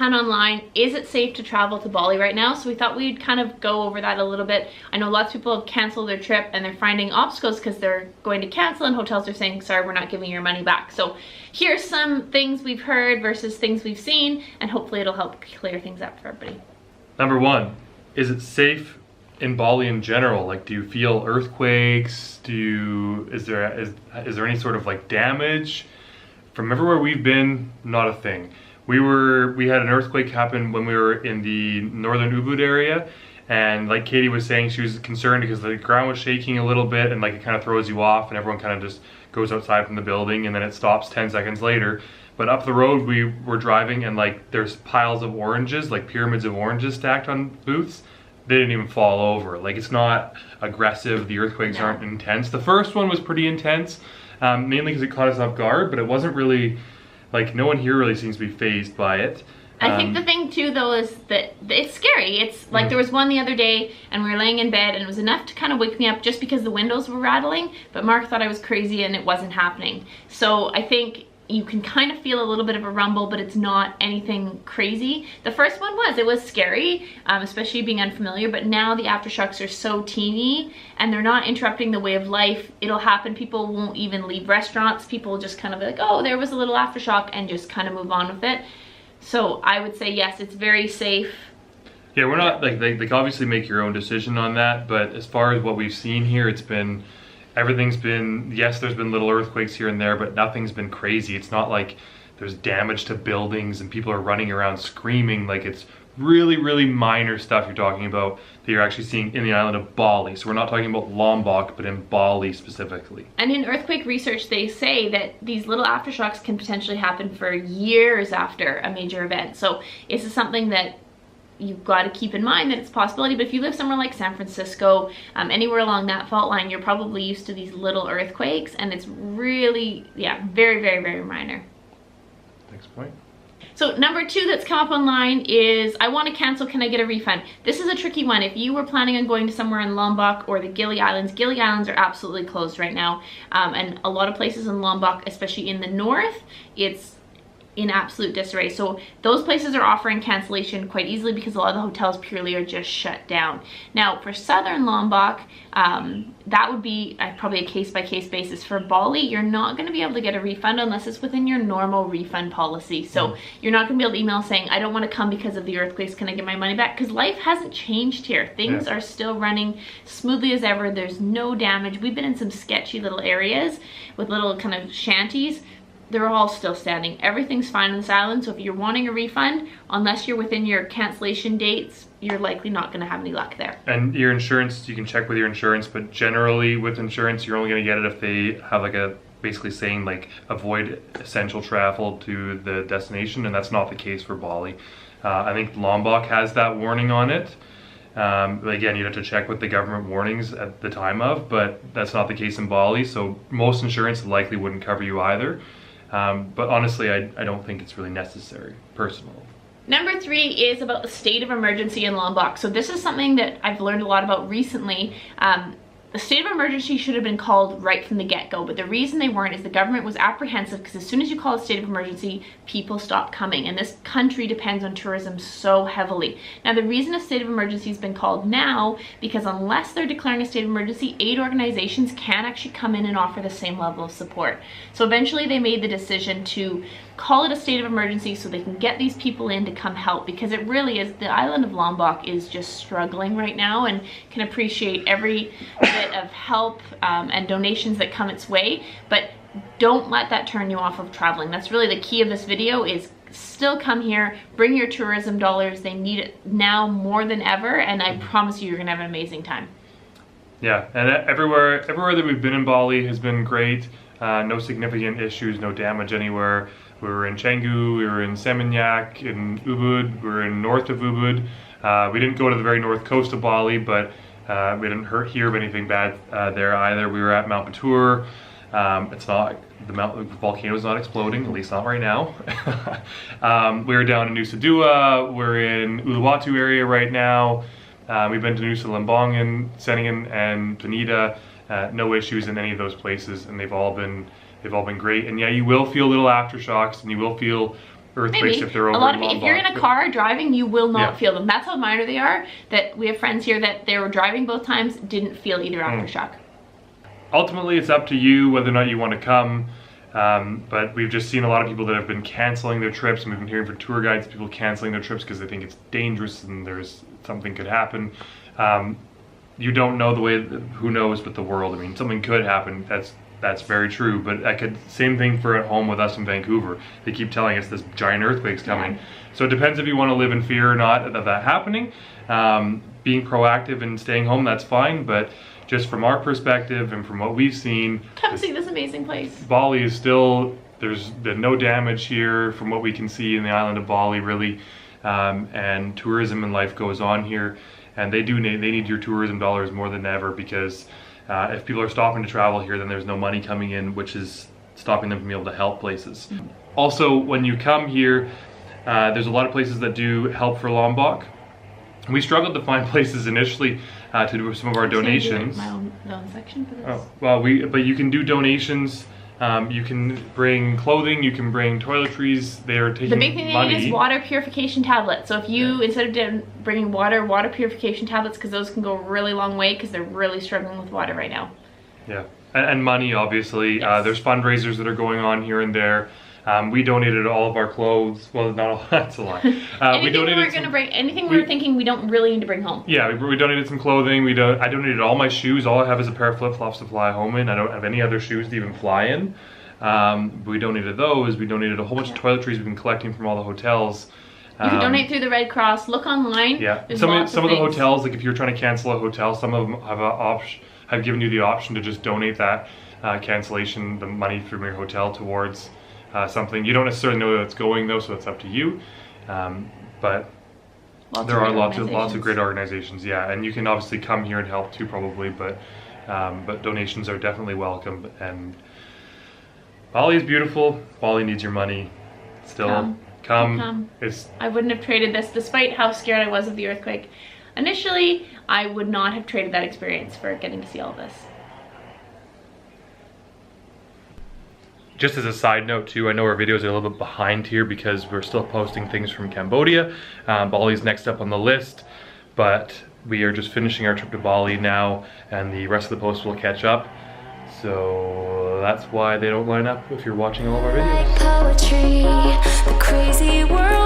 ton online. Is it safe to travel to Bali right now? So we thought we'd kind of go over that a little bit. I know lots of people have canceled their trip and they're finding obstacles because they're going to cancel and hotels are saying, sorry, we're not giving your money back. So here's some things we've heard versus things we've seen, and hopefully it'll help clear things up for everybody. Number one, is it safe in Bali in general? Like, do you feel earthquakes? Is there any sort of like damage? From everywhere we've been, not a thing. We had an earthquake happen when we were in the northern Ubud area, and like Katie was saying, she was concerned because the ground was shaking a little bit and like it kind of throws you off and everyone kind of just goes outside from the building and then it stops 10 seconds later. But up the road we were driving and like there's piles of oranges, like pyramids of oranges stacked on booths. They didn't even fall over. Like, it's not aggressive, the earthquakes aren't intense. The first one was pretty intense, mainly because it caught us off guard, but it wasn't really, like, no one here really seems to be fazed by it. I think the thing too though is that it's scary. It's like there was one the other day and we were laying in bed and it was enough to kind of wake me up just because the windows were rattling, but Mark thought I was crazy and it wasn't happening. So I think you can kind of feel a little bit of a rumble, but it's not anything crazy. The first one it was scary, especially being unfamiliar, but now the aftershocks are so teeny and they're not interrupting the way of life. It'll happen. People won't even leave restaurants. People just kind of be like, oh, there was a little aftershock, and just kind of move on with it. So I would say yes, it's very safe. Yeah, we're not like obviously make your own decision on that, but as far as what we've seen here, everything's been, yes, there's been little earthquakes here and there, but nothing's been crazy. It's not like there's damage to buildings and people are running around screaming. Like, it's really, really minor stuff you're talking about that you're actually seeing in the island of Bali. So we're not talking about Lombok, but in Bali specifically. And in earthquake research, they say that these little aftershocks can potentially happen for years after a major event. So this is something that you've got to keep in mind, that it's a possibility. But if you live somewhere like San Francisco, anywhere along that fault line, you're probably used to these little earthquakes, and it's really, yeah, very, very, very minor. Next point. So number two that's come up online is, I want to cancel, can I get a refund? This is a tricky one. If you were planning on going to somewhere in Lombok or the Gili Islands are absolutely closed right now. And a lot of places in Lombok, especially in the north, it's in absolute disarray. So those places are offering cancellation quite easily because a lot of the hotels purely are just shut down. Now for southern Lombok, that would be probably a case-by-case basis. For Bali, you're not going to be able to get a refund unless it's within your normal refund policy. So you're not going to be able to email saying, I don't want to come because of the earthquakes, can I get my money back? Because life hasn't changed here. Things are still running smoothly as ever. There's no damage. We've been in some sketchy little areas with little kind of shanties. They're all still standing. Everything's fine on this island. So if you're wanting a refund, unless you're within your cancellation dates, you're likely not going to have any luck there. And your insurance, you can check with your insurance, but generally with insurance, you're only going to get it if they have like a, basically saying like avoid essential travel to the destination, and that's not the case for Bali. I think Lombok has that warning on it. But again, you'd have to check with the government warnings at the time of, but that's not the case in Bali. So most insurance likely wouldn't cover you either. But honestly, I don't think it's really necessary, personally. Number three is about the state of emergency in Lombok. So this is something that I've learned a lot about recently. The state of emergency should have been called right from the get-go, but the reason they weren't is the government was apprehensive because as soon as you call a state of emergency, people stop coming, and this country depends on tourism so heavily. Now, the reason a state of emergency has been called now, because unless they're declaring a state of emergency, aid organizations can't actually come in and offer the same level of support. So eventually they made the decision to call it a state of emergency so they can get these people in to come help, because it really is, the island of Lombok is just struggling right now, and can appreciate every bit of help and donations that come its way, but don't let that turn you off of traveling. That's really the key of this video, is still come here, bring your tourism dollars. They need it now more than ever, and I promise you're gonna have an amazing time. Yeah, and everywhere that we've been in Bali has been great. No significant issues, no damage anywhere. We were in Canggu, we were in Seminyak, in Ubud, we were in north of Ubud. We didn't go to the very north coast of Bali, but we didn't hear of anything bad there either. We were at Mount Batur. It's not, the volcano is not exploding, at least not right now. We were down in Nusa Dua, we're in Uluwatu area right now. We've been to Nusa Lembong and Seningen and Penida. No issues in any of those places, and they've all been great. And yeah, you will feel little aftershocks, and you will feel earthquakes if they're over a lot in of if you're in Lombok, a car driving, you will not Yeah. feel them. That's how minor they are. That we have friends here that they were driving both times, didn't feel either aftershock. Ultimately, it's up to you whether or not you want to come. But we've just seen a lot of people that have been canceling their trips, and we've been hearing from tour guides, people canceling their trips because they think it's dangerous and there's something could happen. You don't know the way, who knows with the world. I mean, something could happen. That's very true. But same thing for at home with us in Vancouver. They keep telling us this giant earthquake's coming. Yeah. So it depends if you want to live in fear or not of that happening. Being proactive and staying home, that's fine. But just from our perspective and from what we've seen, Come see this amazing place. Bali is still, there's been no damage here from what we can see in the island of Bali, really. And tourism and life goes on here. And they need your tourism dollars more than ever, because if people are stopping to travel here, then there's no money coming in, which is stopping them from being able to help places. Also, when you come here, there's a lot of places that do help for Lombok. We struggled to find places initially to do some of our donations. My own section for this. Oh, well, but you can do donations. You can bring clothing, you can bring toiletries. They are taking The big thing money. they need is water purification tablets. So if you, instead of bringing water purification tablets, because those can go a really long way, because they're really struggling with water right now. Yeah, and money, obviously. Yes. There's fundraisers that are going on here and there. We donated all of our clothes. Well, not all, that's a lot. Anything we were going to bring, anything we were thinking we don't really need to bring home. Yeah, we donated some clothing. I donated all my shoes. All I have is a pair of flip-flops to fly home in. I don't have any other shoes to even fly in. We donated those. We donated a whole bunch of toiletries we've been collecting from all the hotels. You can donate through the Red Cross. Look online. Yeah, There's some lots of the things. hotels, like if you're trying to cancel a hotel, some of them have given you the option to just donate that cancellation, the money from your hotel towards something. You don't necessarily know where it's going though, so it's up to you. But there are lots of great organizations, yeah, and you can obviously come here and help too, probably. But donations are definitely welcome. And Bali is beautiful. Bali needs your money. Still, come. I wouldn't have traded this, despite how scared I was of the earthquake. Initially, I would not have traded that experience for getting to see all this. Just as a side note too, I know our videos are a little bit behind here because we're still posting things from Cambodia. Bali's next up on the list, but we are just finishing our trip to Bali now, and the rest of the posts will catch up. So that's why they don't line up if you're watching all of our videos. Poetry, the crazy world.